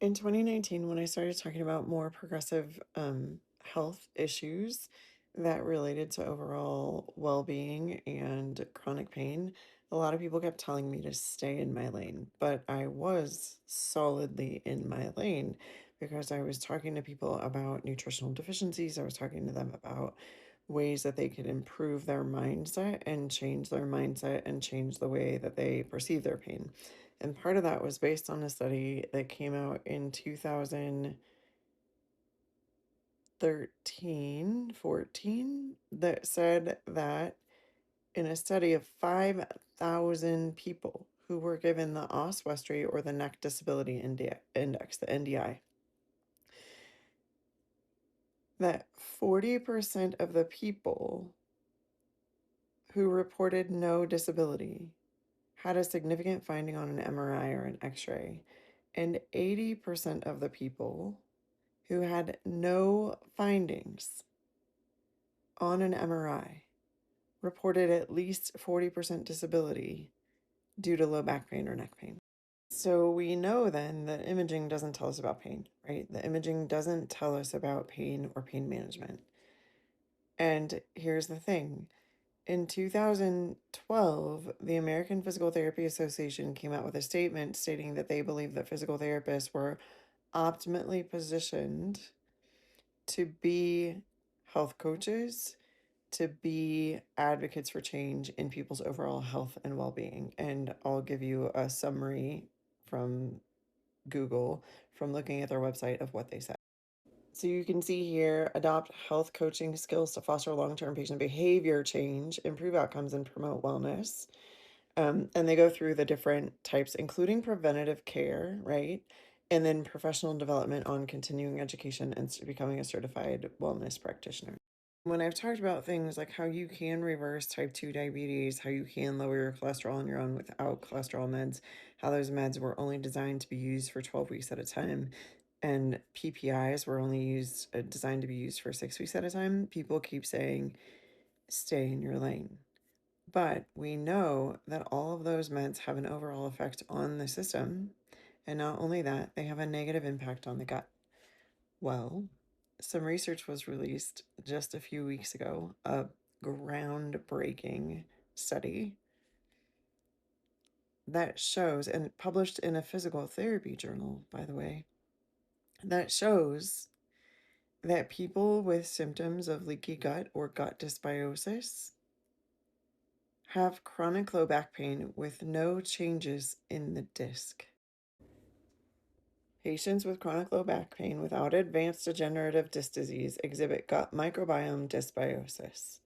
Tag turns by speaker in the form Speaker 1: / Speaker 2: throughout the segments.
Speaker 1: In 2019, when I started talking about more progressive health issues that related to overall well-being and chronic pain, a lot of people kept telling me to stay in my lane, but I was solidly in my lane because I was talking to people about nutritional deficiencies. I was talking to them about ways that they could improve their mindset and change their mindset and change the way that they perceive their pain. And part of that was based on a study that came out in 2013, 14, that said that in a study of 5,000 people who were given the Oswestry or the Neck Disability Index, the NDI, that 40% of the people who reported no disability had a significant finding on an MRI or an X-ray, and 80% of the people who had no findings on an MRI reported at least 40% disability due to low back pain or neck pain. So we know then that imaging doesn't tell us about pain, right? The imaging doesn't tell us about pain or pain management. And here's the thing. In 2012, the American Physical Therapy Association came out with a statement stating that they believe that physical therapists were optimally positioned to be health coaches, to be advocates for change in people's overall health and well-being. And I'll give you a summary from Google from looking at their website of what they said. So you can see here, adopt health coaching skills to foster long-term patient behavior change, improve outcomes, and promote wellness. And they go through the different types, including preventative care, right? And then professional development on continuing education and becoming a certified wellness practitioner. When I've talked about things like how you can reverse type 2 diabetes, how you can lower your cholesterol on your own without cholesterol meds, how those meds were only designed to be used for 12 weeks at a time, and PPIs were only designed to be used for 6 weeks at a time, people keep saying, stay in your lane. But we know that all of those meds have an overall effect on the system. And not only that, they have a negative impact on the gut. Well, some research was released just a few weeks ago, a groundbreaking study that shows, and published in a physical therapy journal, by the way, that shows that people with symptoms of leaky gut or gut dysbiosis have chronic low back pain with no changes in the disc. Patients with chronic low back pain without advanced degenerative disc disease exhibit gut microbiome dysbiosis.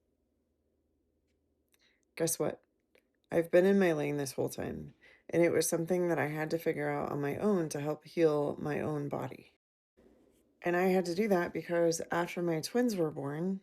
Speaker 1: Guess what? I've been in my lane this whole time, and it was something that I had to figure out on my own to help heal my own body. And I had to do that because after my twins were born,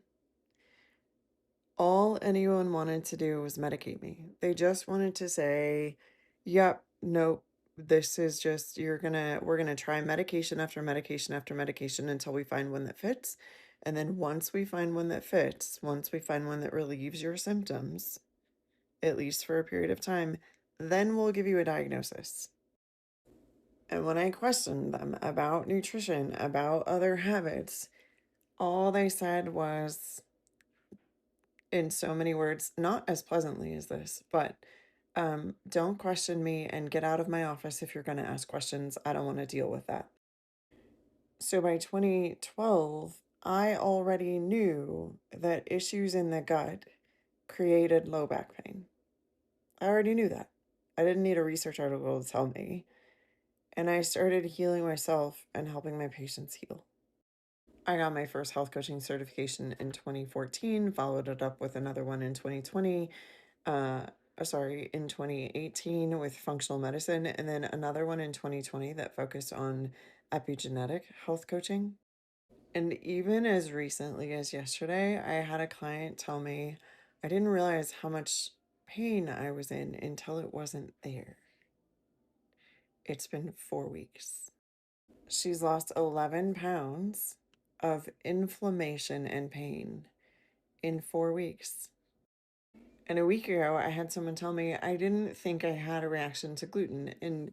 Speaker 1: all anyone wanted to do was medicate me. They just wanted to say, yep, nope, this is just, we're gonna try medication after medication after medication until we find one that fits. And then once we find one that fits, once we find one that relieves your symptoms, at least for a period of time, then we'll give you a diagnosis. And when I questioned them about nutrition, about other habits, all they said was, in so many words, not as pleasantly as this, but don't question me and get out of my office if you're going to ask questions. I don't want to deal with that. So by 2012, I already knew that issues in the gut created low back pain. I already knew that. I didn't need a research article to tell me. And I started healing myself and helping my patients heal. I got my first health coaching certification in 2014, followed it up with another one in 2020, in 2018 with functional medicine, and then another one in 2020 that focused on epigenetic health coaching. And even as recently as yesterday, I had a client tell me, I didn't realize how much pain I was in until it wasn't there. It's been 4 weeks. She's lost 11 pounds of inflammation and pain in 4 weeks. And a week ago, I had someone tell me I didn't think I had a reaction to gluten. And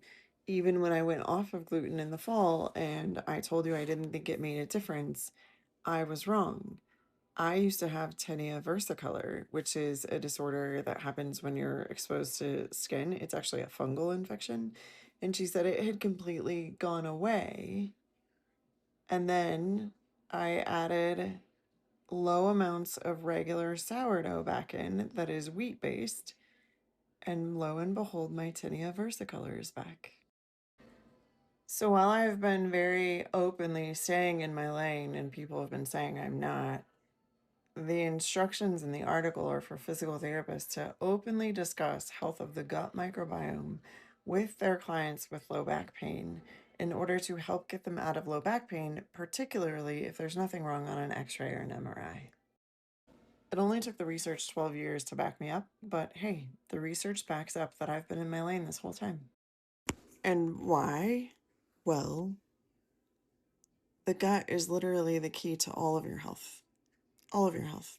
Speaker 1: even when I went off of gluten in the fall and I told you I didn't think it made a difference, I was wrong. I used to have tinea versicolor, which is a disorder that happens when you're exposed to skin. It's actually a fungal infection. And she said it had completely gone away. And then I added low amounts of regular sourdough back in that is wheat based. And lo and behold, my tinea versicolor is back. So while I've been very openly staying in my lane and people have been saying I'm not, the instructions in the article are for physical therapists to openly discuss health of the gut microbiome with their clients with low back pain in order to help get them out of low back pain, particularly if there's nothing wrong on an x-ray or an MRI. It only took the research 12 years to back me up, but hey, the research backs up that I've been in my lane this whole time. And why? Well, the gut is literally the key to all of your health. All of your health.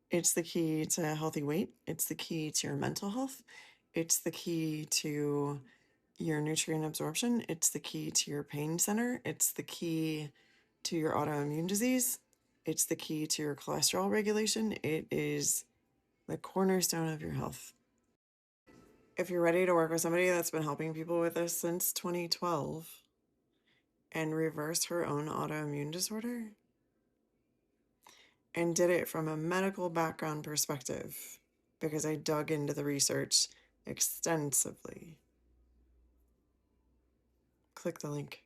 Speaker 1: It's the key to a healthy weight. It's the key to your mental health. It's the key to your nutrient absorption. It's the key to your pain center. It's the key to your autoimmune disease. It's the key to your cholesterol regulation. It is the cornerstone of your health. If you're ready to work with somebody that's been helping people with this since 2012 and reversed her own autoimmune disorder and did it from a medical background perspective, because I dug into the research extensively, click the link.